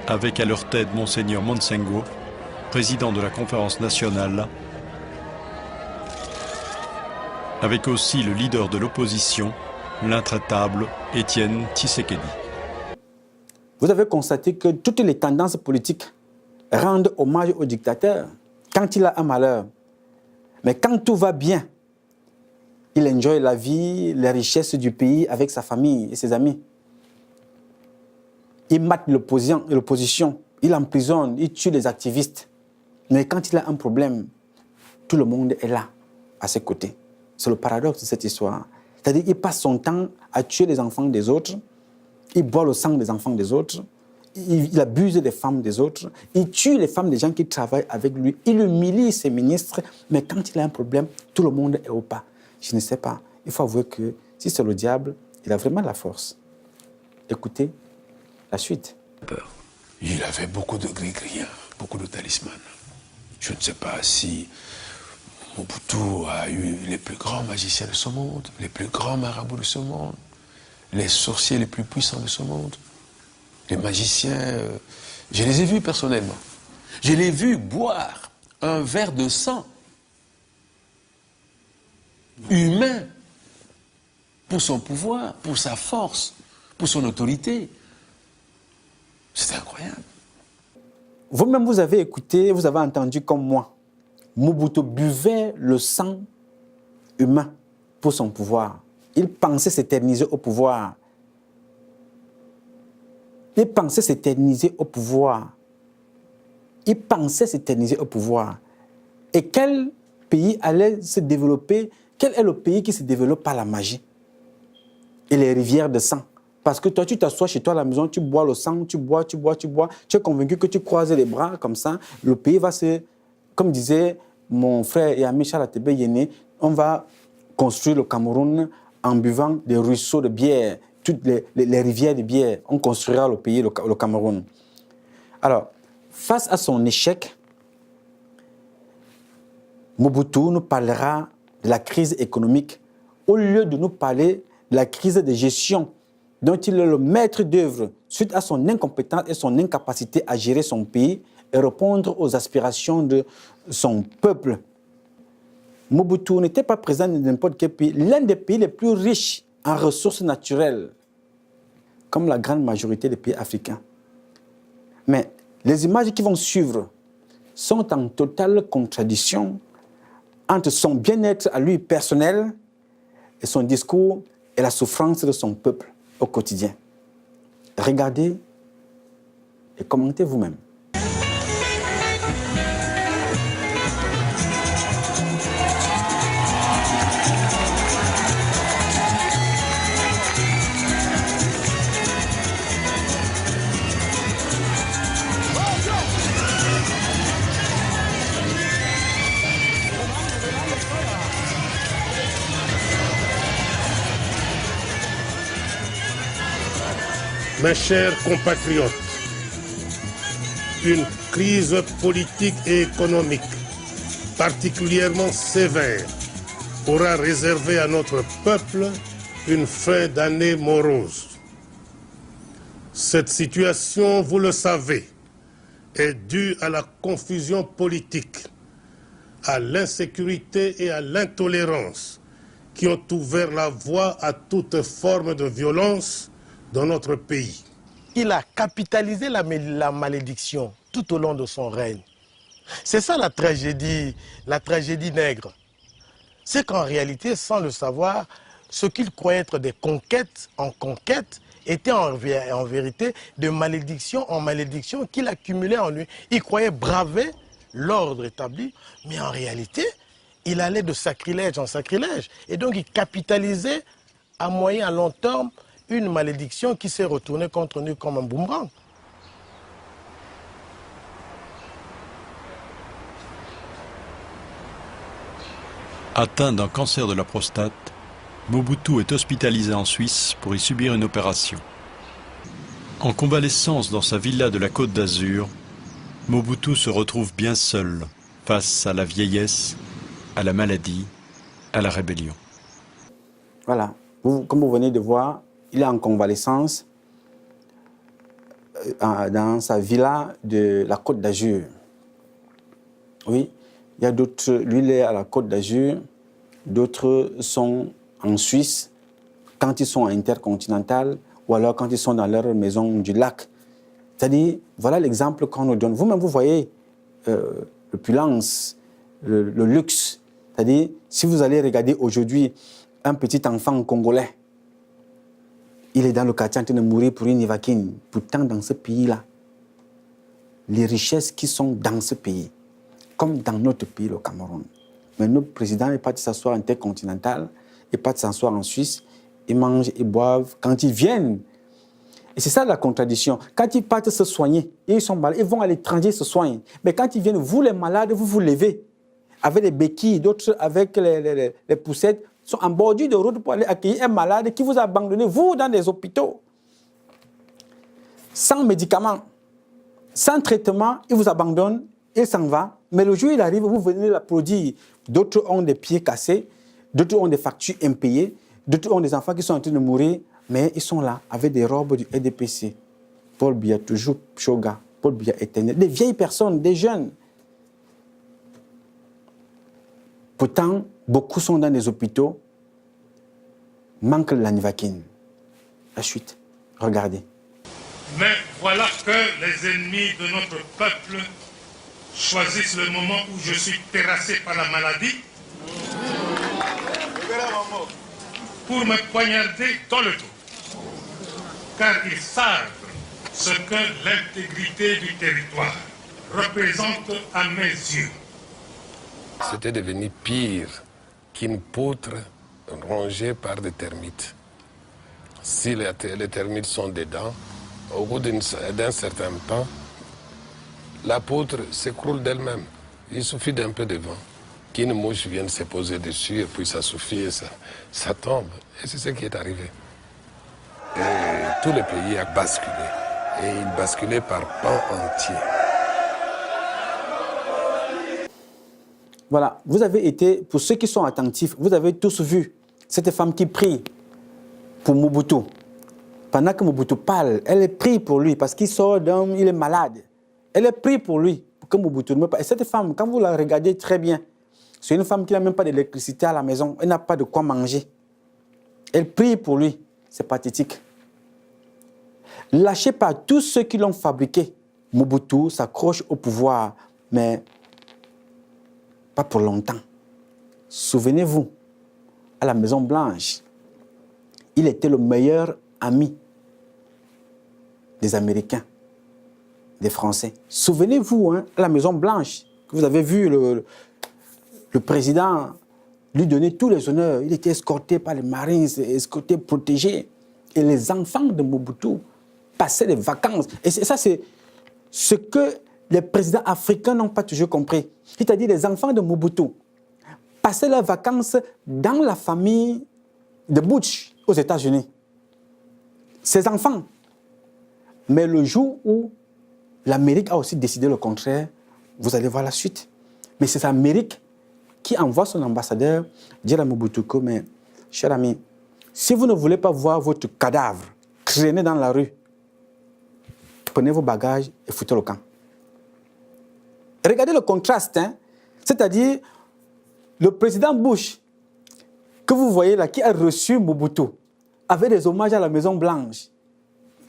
avec à leur tête Monseigneur Monsengo, président de la conférence nationale, avec aussi le leader de l'opposition, l'intraitable Étienne Tshisekedi. Vous avez constaté que toutes les tendances politiques rendent hommage au dictateur quand il a un malheur. Mais quand tout va bien, il enjoy la vie, les richesses du pays avec sa famille et ses amis. Il mate l'opposition, il emprisonne, il tue les activistes. Mais quand il a un problème, tout le monde est là, à ses côtés. C'est le paradoxe de cette histoire. C'est-à-dire qu'il passe son temps à tuer les enfants des autres, il boit le sang des enfants des autres, il abuse des femmes des autres, il tue les femmes des gens qui travaillent avec lui, il humilie ses ministres, mais quand il a un problème, tout le monde est au pas. Je ne sais pas. Il faut avouer que si c'est le diable, il a vraiment la force. Écoutez la suite. Il avait beaucoup de gris-griens, beaucoup de talismans. Je ne sais pas si Mobutu a eu les plus grands magiciens de ce monde, les plus grands marabouts de ce monde, les sorciers les plus puissants de ce monde. Les magiciens, je les ai vus personnellement. Je les ai vus boire un verre de sang humain pour son pouvoir, pour sa force, pour son autorité. C'est incroyable. Vous-même, vous avez écouté, vous avez entendu comme moi. Mobutu buvait le sang humain pour son pouvoir. Il pensait s'éterniser au pouvoir. Il pensait s'éterniser au pouvoir. Il pensait s'éterniser au pouvoir. Et quel pays allait se développer? Quel est le pays qui se développe par la magie? Et les rivières de sang. Parce que toi, tu t'assois chez toi à la maison, tu bois le sang, tu bois. Tu es convaincu que tu croises les bras comme ça. Le pays va se... Comme disait mon frère et ami Charles Atebe Yéné, on va construire le Cameroun en buvant des ruisseaux de bière, toutes les rivières de bière. On construira le pays, le Cameroun. Alors, face à son échec, Mobutu nous parlera de la crise économique au lieu de nous parler de la crise de gestion dont il est le maître d'œuvre suite à son incompétence et son incapacité à gérer son pays et répondre aux aspirations de son peuple. Mobutu n'était pas présent dans n'importe quel pays, l'un des pays les plus riches en ressources naturelles, comme la grande majorité des pays africains. Mais les images qui vont suivre sont en totale contradiction entre son bien-être à lui personnel et son discours et la souffrance de son peuple au quotidien. Regardez et commentez vous-même. Mes chers compatriotes, une crise politique et économique particulièrement sévère aura réservé à notre peuple une fin d'année morose. Cette situation, vous le savez, est due à la confusion politique, à l'insécurité et à l'intolérance qui ont ouvert la voie à toute forme de violence dans notre pays. Il a capitalisé la malédiction tout au long de son règne. C'est ça la tragédie nègre. C'est qu'en réalité, sans le savoir, ce qu'il croyait être des conquêtes en conquêtes étaient en vérité de malédiction en malédiction qu'il accumulait en lui. Il croyait braver l'ordre établi, mais en réalité, il allait de sacrilège en sacrilège. Et donc, il capitalisait à moyen, à long terme, une malédiction qui s'est retournée contre nous comme un boomerang. Atteint d'un cancer de la prostate, Mobutu est hospitalisé en Suisse pour y subir une opération. En convalescence dans sa villa de la Côte d'Azur, Mobutu se retrouve bien seul face à la vieillesse, à la maladie, à la rébellion. Voilà, comme vous venez de voir, il est en convalescence dans sa villa de la Côte d'Azur. Oui, il y a d'autres, lui il est à la Côte d'Azur, d'autres sont en Suisse, quand ils sont intercontinental, ou alors quand ils sont dans leur maison du lac. C'est-à-dire, voilà l'exemple qu'on nous donne. Vous-même, vous voyez l'opulence, le luxe. C'est-à-dire, si vous allez regarder aujourd'hui un petit enfant congolais, il est dans le quartier en train de mourir pour une Ivaquine. Pourtant, dans ce pays-là, les richesses qui sont dans ce pays, comme dans notre pays, le Cameroun. Mais notre président n'est pas de s'asseoir intercontinental, et pas de s'asseoir en Suisse, ils mangent, ils boivent quand ils viennent. Et c'est ça la contradiction. Quand ils partent se soigner, et ils sont malades, ils vont à l'étranger se soigner. Mais quand ils viennent, vous les malades, vous vous levez avec les béquilles, d'autres avec les poussettes, sont en bordure de route pour aller accueillir un malade qui vous a abandonné, vous, dans des hôpitaux. Sans médicaments, sans traitement, il vous abandonne, il s'en va. Mais le jour où il arrive, vous venez l'applaudir. D'autres ont des pieds cassés, d'autres ont des factures impayées, d'autres ont des enfants qui sont en train de mourir, mais ils sont là avec des robes du RDPC. Paul Biya, toujours Shoga, Paul Biya éternel. Des vieilles personnes, des jeunes. Pourtant, beaucoup sont dans des hôpitaux, manque la Nivaquine. La chute, regardez. Mais voilà que les ennemis de notre peuple choisissent le moment où je suis terrassé par la maladie pour me poignarder dans le dos. Car ils savent ce que l'intégrité du territoire représente à mes yeux. C'était devenu pire qu'une poutre rongée par des termites. Si les termites sont dedans, au bout d'un certain temps, la poutre s'écroule d'elle-même. Il suffit d'un peu de vent, qu'une mouche vienne se poser dessus, et puis ça suffit, et ça tombe. Et c'est ce qui est arrivé. Et tout le pays a basculé. Et il basculait par pans entiers. Voilà, vous avez été, pour ceux qui sont attentifs, vous avez tous vu cette femme qui prie pour Mobutu. Pendant que Mobutu parle, elle est prie pour lui parce qu'il sort d'un, il est malade. Elle est prie pour lui, pour que Mobutu ne meure pas. Et cette femme, quand vous la regardez très bien, c'est une femme qui n'a même pas d'électricité à la maison, elle n'a pas de quoi manger. Elle prie pour lui, c'est pathétique. Lâché par tous ceux qui l'ont fabriqué, Mobutu s'accroche au pouvoir, mais pas pour longtemps. Souvenez-vous, à la Maison Blanche, il était le meilleur ami des Américains, des Français. Souvenez-vous, hein, à la Maison Blanche, que vous avez vu le président lui donner tous les honneurs. Il était escorté par les Marines, escorté, protégé. Et les enfants de Mobutu passaient des vacances. Et ça, c'est ce que les présidents africains n'ont pas toujours compris. C'est-à-dire les enfants de Mobutu passaient leurs vacances dans la famille de Bush aux États-Unis. Ces enfants. Mais le jour où l'Amérique a aussi décidé le contraire, vous allez voir la suite. Mais c'est l'Amérique qui envoie son ambassadeur dire à Mobutu que, mais, cher ami, si vous ne voulez pas voir votre cadavre traîner dans la rue, prenez vos bagages et foutez le camp. Regardez le contraste, hein? C'est-à-dire le président Bush, que vous voyez là, qui a reçu Mobutu, avait des hommages à la Maison Blanche.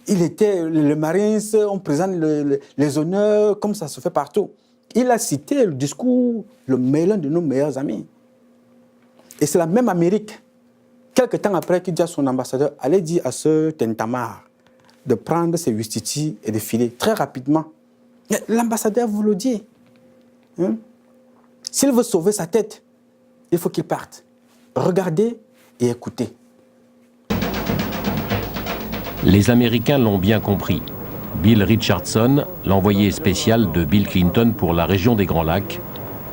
Il était, les Marines, on présente les honneurs, comme ça se fait partout. Il a cité le discours, l'un de nos meilleurs amis. Et c'est la même Amérique, quelque temps après, qui dit à son ambassadeur, allez dire à ce Tentamar de prendre ses Wistiti et de filer très rapidement. L'ambassadeur vous le dit. Hein? S'il veut sauver sa tête, il faut qu'il parte. Regardez et écoutez. Les Américains l'ont bien compris. Bill Richardson, l'envoyé spécial de Bill Clinton pour la région des Grands Lacs,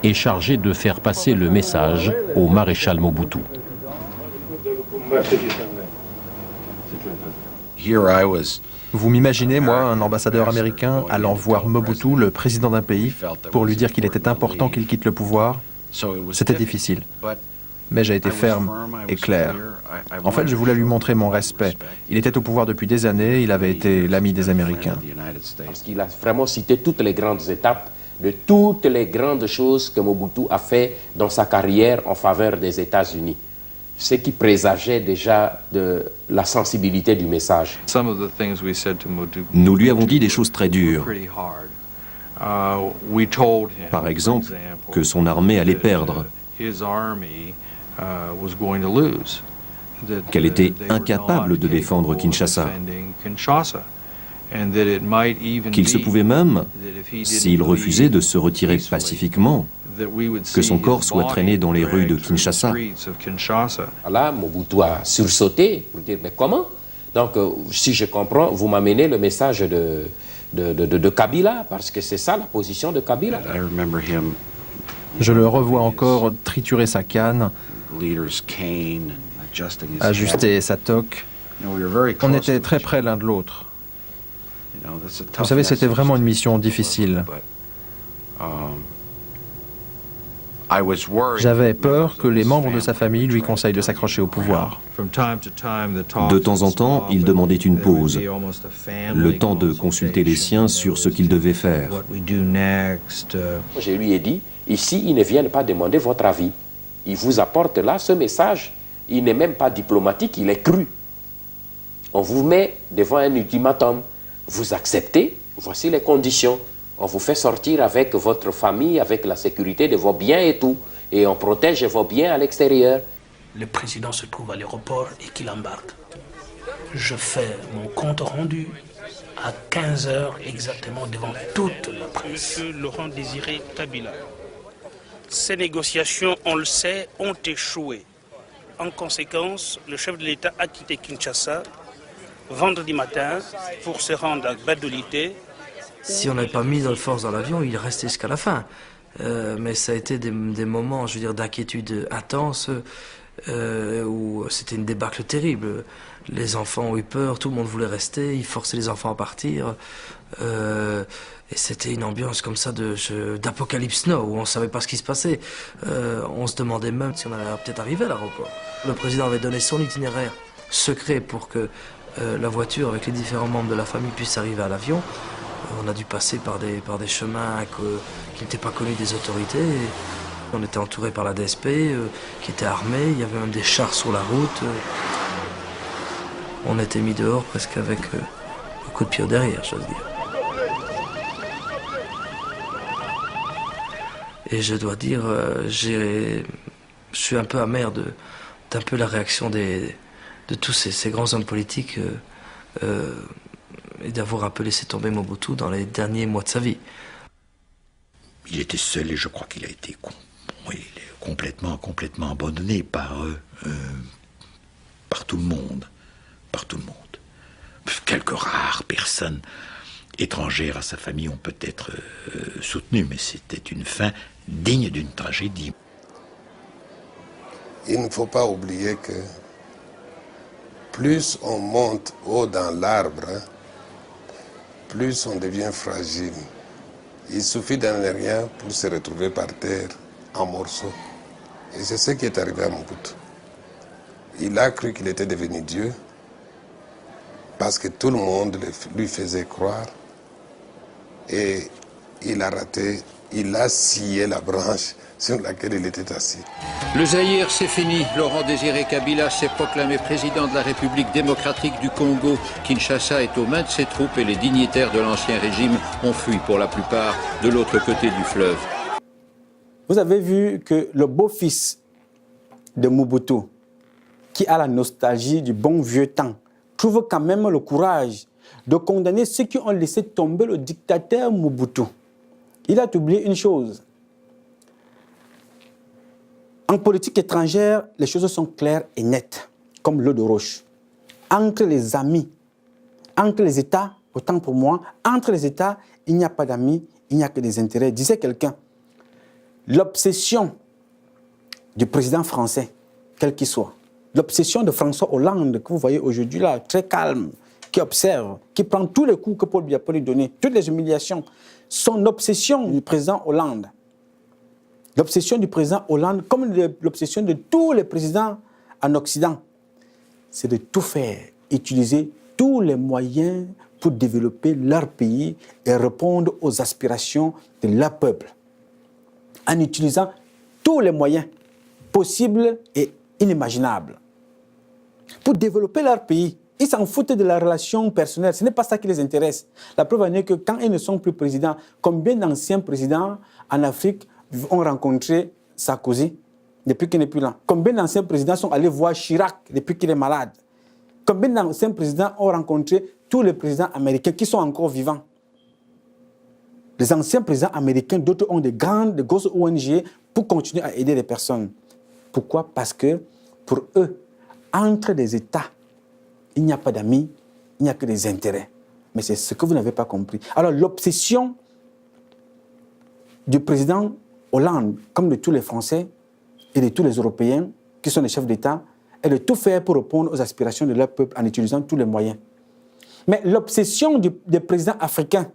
est chargé de faire passer le message au maréchal Mobutu. Vous m'imaginez, moi, un ambassadeur américain allant voir Mobutu, le président d'un pays, pour lui dire qu'il était important qu'il quitte le pouvoir? C'était difficile. Mais j'ai été ferme et clair. En fait, je voulais lui montrer mon respect. Il était au pouvoir depuis des années, il avait été l'ami des Américains. Parce qu'il a vraiment cité toutes les grandes étapes de toutes les grandes choses que Mobutu a fait dans sa carrière en faveur des États-Unis. Ce qui présageait déjà de la sensibilité du message. Nous lui avons dit des choses très dures. Par exemple, que son armée allait perdre, qu'elle était incapable de défendre Kinshasa, qu'il se pouvait même, s'il refusait de se retirer pacifiquement, que son corps soit traîné dans les rues de Kinshasa. Là, Mobutu a sursauté pour dire, mais comment? Donc, si je comprends, vous m'amenez le message de Kabila, parce que c'est ça la position de Kabila. Je le revois encore triturer sa canne, ajuster sa toque. On était très près l'un de l'autre. Vous savez, c'était vraiment une mission difficile. J'avais peur que les membres de sa famille lui conseillent de s'accrocher au pouvoir. De temps en temps, il demandait une pause, le temps de consulter les siens sur ce qu'il devait faire. Je lui ai dit, ici, ils ne viennent pas demander votre avis. Ils vous apportent là ce message. Il n'est même pas diplomatique, il est cru. On vous met devant un ultimatum. Vous acceptez, voici les conditions. On vous fait sortir avec votre famille, avec la sécurité de vos biens et tout. Et on protège vos biens à l'extérieur. Le président se trouve à l'aéroport et qu'il embarque. Je fais mon compte rendu à 15h exactement devant toute la presse. Monsieur Laurent Désiré Kabila, ces négociations, on le sait, ont échoué. En conséquence, le chef de l'État a quitté Kinshasa vendredi matin pour se rendre à Badolité. Si on n'avait pas mis de force dans l'avion, il restait jusqu'à la fin. Mais ça a été des moments, je veux dire, d'inquiétude intense, où c'était une débâcle terrible. Les enfants ont eu peur, tout le monde voulait rester, ils forçaient les enfants à partir. Et c'était une ambiance comme ça d'Apocalypse Now, où on ne savait pas ce qui se passait. On se demandait même si on allait peut-être arriver à l'aéroport. Le président avait donné son itinéraire secret pour que la voiture avec les différents membres de la famille puisse arriver à l'avion. On a dû passer par des chemins qui n'étaient pas connus des autorités. On était entouré par la DSP, qui était armée. Il y avait même des chars sur la route. On était mis dehors presque avec un coup de pied au derrière, j'ose dire. Et je dois dire, je suis un peu amer d'un peu la réaction de tous ces grands hommes politiques et d'avoir un peu laissé tomber Mobutu dans les derniers mois de sa vie. Il était seul et je crois qu'il a été complètement abandonné par tout le monde. Par tout le monde. Quelques rares personnes étrangères à sa famille ont peut-être soutenu, mais c'était une fin digne d'une tragédie. Il ne faut pas oublier que plus on monte haut dans l'arbre, plus on devient fragile. Il suffit d'un rien pour se retrouver par terre en morceaux. Et c'est ce qui est arrivé à Mobutu. Il a cru qu'il était devenu Dieu parce que tout le monde lui faisait croire. Et il a raté, il a scié la branche sur laquelle il était assis. Le Zaïre, c'est fini. Laurent Désiré Kabila s'est proclamé président de la République démocratique du Congo. Kinshasa est aux mains de ses troupes et les dignitaires de l'ancien régime ont fui pour la plupart de l'autre côté du fleuve. Vous avez vu que le beau-fils de Mobutu, qui a la nostalgie du bon vieux temps, trouve quand même le courage de condamner ceux qui ont laissé tomber le dictateur Mobutu. Il a oublié une chose. En politique étrangère, les choses sont claires et nettes, comme l'eau de roche. Entre les amis, entre les États, autant pour moi, entre les États, il n'y a pas d'amis, il n'y a que des intérêts. Disait quelqu'un, l'obsession du président français, quel qu'il soit, l'obsession de François Hollande, que vous voyez aujourd'hui là, très calme, qui observe, qui prend tous les coups que Paul Biya peut lui donner, toutes les humiliations, son obsession du président Hollande, l'obsession du président Hollande, comme l'obsession de tous les présidents en Occident, c'est de tout faire, utiliser tous les moyens pour développer leur pays et répondre aux aspirations de leur peuple, en utilisant tous les moyens possibles et inimaginables pour développer leur pays. Ils s'en foutent de la relation personnelle, ce n'est pas ça qui les intéresse. La preuve en est que quand ils ne sont plus présidents, combien d'anciens présidents en Afrique ont rencontré Sarkozy depuis qu'il n'est plus là? Combien d'anciens présidents sont allés voir Chirac depuis qu'il est malade? Combien d'anciens présidents ont rencontré tous les présidents américains qui sont encore vivants? Les anciens présidents américains, d'autres ont des grosses ONG pour continuer à aider les personnes. Pourquoi? Parce que pour eux, entre les États, il n'y a pas d'amis, il n'y a que des intérêts. Mais c'est ce que vous n'avez pas compris. Alors l'obsession du président Hollande, comme de tous les Français et de tous les Européens qui sont les chefs d'État, est de tout faire pour répondre aux aspirations de leur peuple en utilisant tous les moyens. Mais l'obsession des présidents africains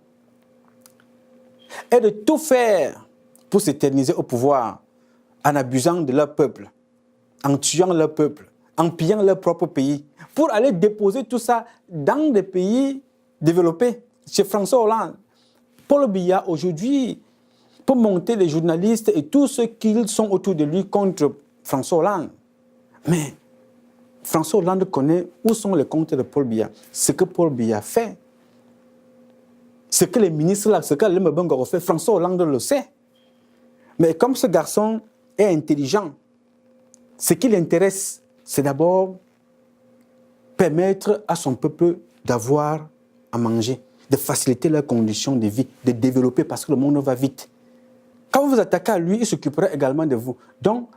est de tout faire pour s'éterniser au pouvoir en abusant de leur peuple, en tuant leur peuple, en pillant leur propre pays, pour aller déposer tout ça dans des pays développés. Chez François Hollande, Paul Biya aujourd'hui, pour monter les journalistes et tous ceux qui sont autour de lui contre François Hollande. Mais François Hollande connaît où sont les comptes de Paul Biya, ce que Paul Biya fait, ce que les ministres là, ce que Alain Bangor fait, François Hollande le sait. Mais comme ce garçon est intelligent, ce qui l'intéresse, c'est d'abord permettre à son peuple d'avoir à manger, de faciliter leurs conditions de vie, de développer parce que le monde va vite. Quand vous vous attaquez à lui, il s'occupera également de vous. Donc,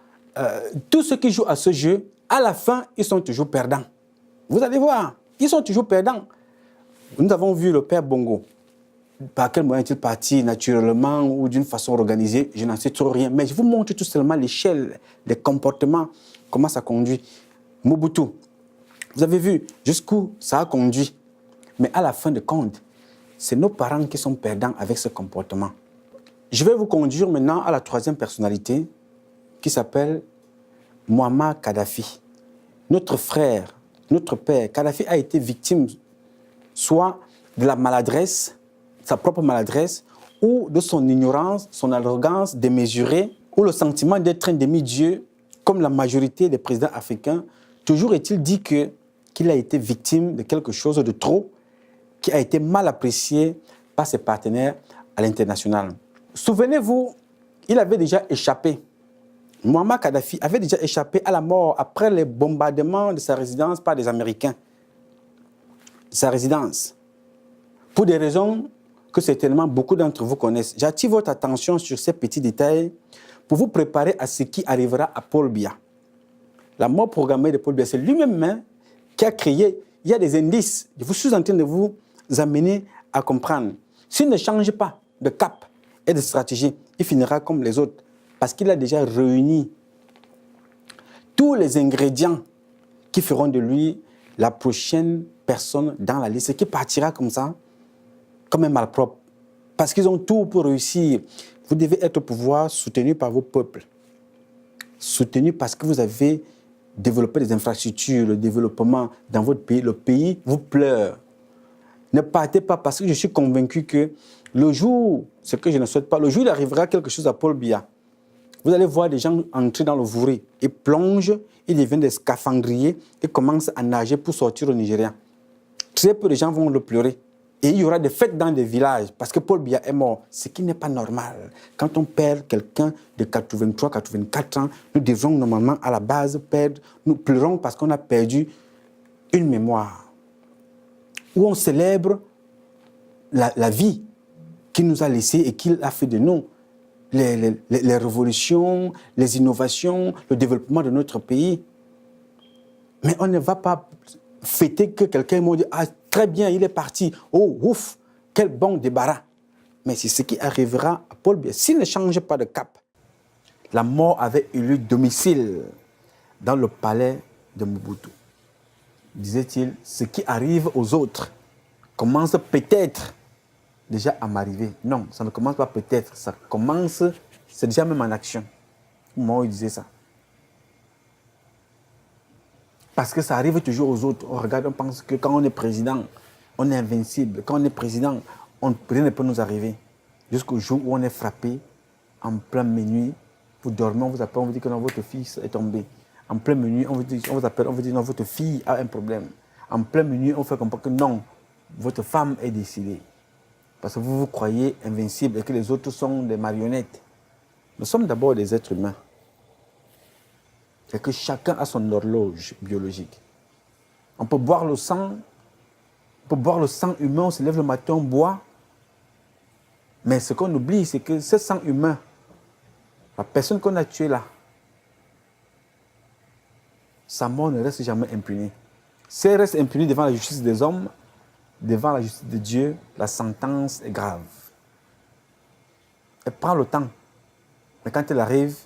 tous ceux qui jouent à ce jeu, à la fin, ils sont toujours perdants. Vous allez voir, ils sont toujours perdants. Nous avons vu le père Bongo. Par quel moyen est-il parti, naturellement ou d'une façon organisée? Je n'en sais trop rien. Mais je vous montre tout simplement l'échelle des comportements, comment ça conduit. Mobutu, vous avez vu jusqu'où ça a conduit. Mais à la fin de compte, c'est nos parents qui sont perdants avec ce comportement. Je vais vous conduire maintenant à la troisième personnalité qui s'appelle Muammar Kadhafi. Notre frère, notre père, Kadhafi a été victime soit de la maladresse, sa propre maladresse, ou de son ignorance, son arrogance démesurée, ou le sentiment d'être un demi-dieu, comme la majorité des présidents africains. Toujours est-il dit qu'il a été victime de quelque chose de trop, qui a été mal apprécié par ses partenaires à l'international. Souvenez-vous, il avait déjà échappé. Muammar Kadhafi avait déjà échappé à la mort après les bombardements de sa résidence par des Américains. Sa résidence. Pour des raisons que certainement beaucoup d'entre vous connaissent. J'attire votre attention sur ces petits détails pour vous préparer à ce qui arrivera à Paul Biya. La mort programmée de Paul Biya, c'est lui-même qui a créé. Il y a des indices. Je suis en train de vous amener à comprendre. S'il ne change pas de cap et de stratégie, il finira comme les autres. Parce qu'il a déjà réuni tous les ingrédients qui feront de lui la prochaine personne dans la liste, qui partira comme ça, comme un malpropre. Parce qu'ils ont tout pour réussir. Vous devez être au pouvoir soutenu par vos peuples. Soutenu parce que vous avez développé des infrastructures, le développement dans votre pays. Le pays vous pleure. Ne partez pas parce que je suis convaincu que Le jour, ce que je ne souhaite pas, le jour il arrivera quelque chose à Paul Biya. Vous allez voir des gens entrer dans le Vouré. Ils plongent, ils deviennent des scaphandriers et commencent à nager pour sortir au Nigeria. Très peu de gens vont le pleurer. Et il y aura des fêtes dans des villages parce que Paul Biya est mort, ce qui n'est pas normal. Quand on perd quelqu'un de 83, 84 ans, nous devons normalement à la base perdre, nous pleurons parce qu'on a perdu une mémoire. Où on célèbre la vie qu'il nous a laissée et qu'il a fait de nous. Les révolutions, les innovations, le développement de notre pays. Mais on ne va pas fêter que quelqu'un m'a dit « Ah, très bien, il est parti. Oh, ouf, quel bon débarras. » Mais c'est ce qui arrivera à Paul Biya. S'il ne change pas de cap, la mort avait eu lieu domicile dans le palais de Mobutu. Disait-il, ce qui arrive aux autres commence peut-être déjà à m'arriver. Non, ça ne commence pas peut-être, ça commence, c'est déjà même en action. Moi, il disait ça. Parce que ça arrive toujours aux autres. On regarde, on pense que quand on est président, on est invincible. Quand on est président, rien ne peut nous arriver. Jusqu'au jour où on est frappé, en pleine minuit, vous dormez, on vous appelle, on vous dit que non, votre fils est tombé. En pleine minuit, on vous appelle, on vous dit non, votre fille a un problème. En pleine minuit, on fait comprendre que non, votre femme est décédée. Parce que vous vous croyez invincible et que les autres sont des marionnettes. Nous sommes d'abord des êtres humains. Et que chacun a son horloge biologique. On peut boire le sang, humain, on se lève le matin, on boit. Mais ce qu'on oublie, c'est que ce sang humain, la personne qu'on a tuée là, sa mort ne reste jamais impunie. Si elle reste impunie devant la justice des hommes, devant la justice de Dieu, la sentence est grave. Elle prend le temps. Mais quand elle arrive,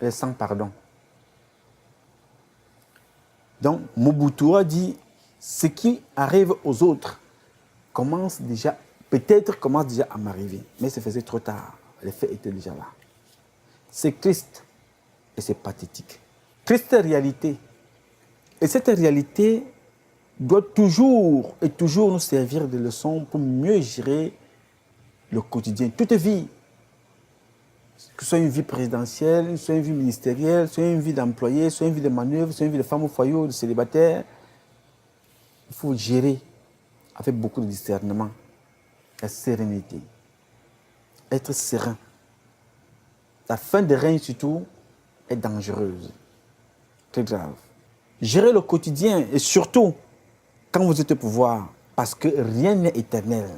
elle est sans pardon. Donc, Mobutu a dit, ce qui arrive aux autres commence déjà, peut-être commence déjà à m'arriver. Mais ça faisait trop tard. Les faits étaient déjà là. C'est triste et c'est pathétique. Triste réalité. Et cette réalité doit toujours et toujours nous servir de leçon pour mieux gérer le quotidien. Toute vie, que ce soit une vie présidentielle, soit une vie ministérielle, soit une vie d'employé, soit une vie de manœuvre, soit une vie de femme au foyer ou de célibataire, il faut gérer avec beaucoup de discernement, la sérénité, être serein. La fin de règne surtout est dangereuse, très grave. Gérer le quotidien et surtout quand vous êtes au pouvoir, parce que rien n'est éternel.